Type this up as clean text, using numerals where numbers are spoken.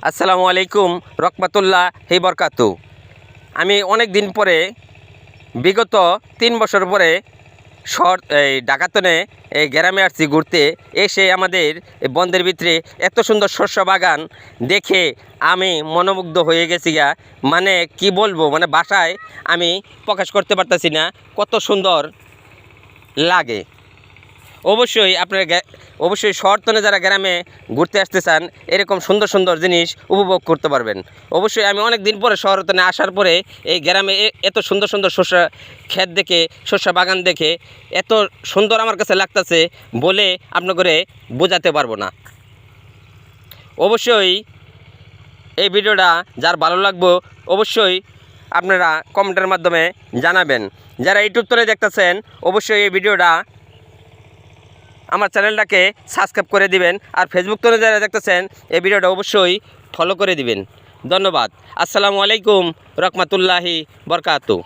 আসসালামু আলাইকুম রহমাতুল্লাহ হি বরকাতু। আমি অনেক দিন পরে বিগত 3 বছর পরে শহর ডাকাতনে এই গ্রামে আসছি ঘুরতে। এসে আমাদের বনের ভিতরে এত সুন্দর শস্য বাগান দেখে আমি মনোমুগ্ধ হয়ে গেছি গা। মানে কি বলবো, মানে ভাষায় আমি প্রকাশ করতে পারতেছি না কত সুন্দর লাগে। অবশ্যই আপনারা অবশ্যই শহরতনে যারা গ্রামে ঘুরতে আসতে চান এরকম সুন্দর সুন্দর জিনিস উপভোগ করতে পারবেন। অবশ্যই আমি অনেক দিন পরে শহরতনে আসার পরে এই গ্রামে এত সুন্দর সুন্দর শস্য ক্ষেত দেখে, শস্য বাগান দেখে এত সুন্দর আমার কাছে লাগতেছে বলে আপনাকে বোঝাতে পারবো না। অবশ্যই এই ভিডিওটা যার ভালো লাগবে অবশ্যই আপনারা কমেন্টের মাধ্যমে জানাবেন। যারা ইউটিউব থেকে দেখতেছেন অবশ্যই এই ভিডিওটা আমার চ্যানেলটাকে সাবস্ক্রাইব করে দিবেন, আর ফেসবুক থেকে যারা দেখতেছেন এই ভিডিওটা অবশ্যই ফলো করে দিবেন। ধন্যবাদ। আসসালামু আলাইকুম রহমতুল্লাহি বরকাতু।